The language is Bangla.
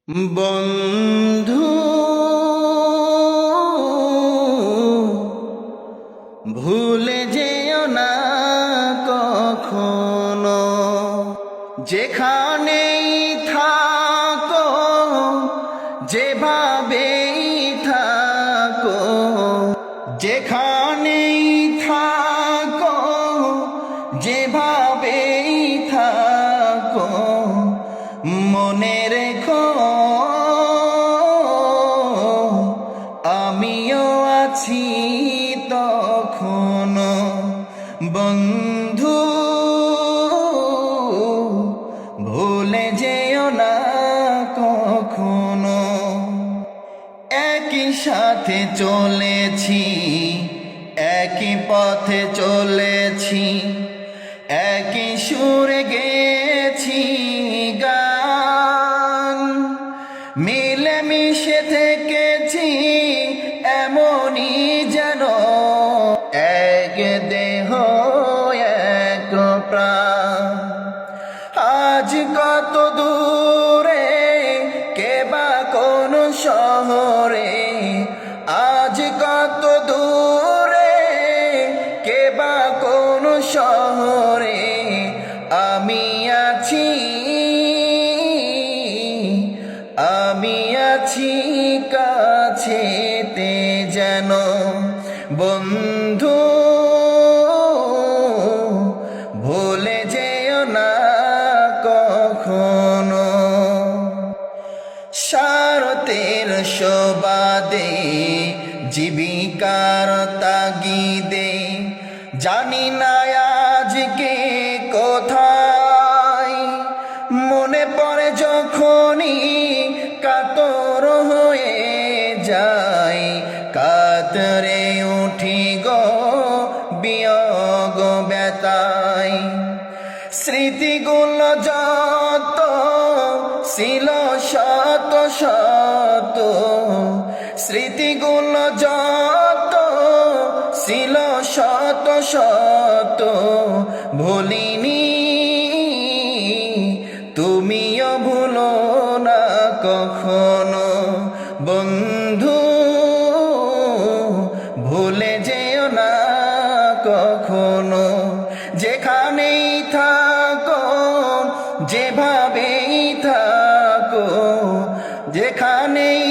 বন্ধু, ভুলে যেও না কখনো, যেখানেই থাকো, যেভাবেই থাকো, যেখানেই থাকো, যেভাবেই থাকো, মনে রেখো আমিও আছি তখনো। বন্ধু, ভুলে যেও না কখনো। একই সাথে চলেছি, একই পথে চলেছি, একই সুরে গেছি গান, মিলেমিশে থেকেছি এমনই যেন এক দেহ এক প্রাণ। আজ কত দূরে, কে বা কোন শহরে, আজ কত দূরে, কে বা কোন শহরে, আমি আছি, আমি আছি কাছেতে যেন। বন্ধু, ভুলে যেও না কখনো। স্বার্থের সুবাদে, জীবিকার তাগিদে, জানি না আজকে কোথায়, মনে পড়ে যখনই কাতর হয়ে যায়, কাতরে উঠি গো বিয়োগ ব্যথায়। স্মৃতিগুলো যত ছিল শত শত, স্মৃতিগুলো যত ছিল শত শত, ভুলিনি, তুমিও ভুলো না কখনো। বন্ধু, ভুলে যেও না কখনো। যেখানেই থাকো, যেভাবেই থাকো, যেখানেই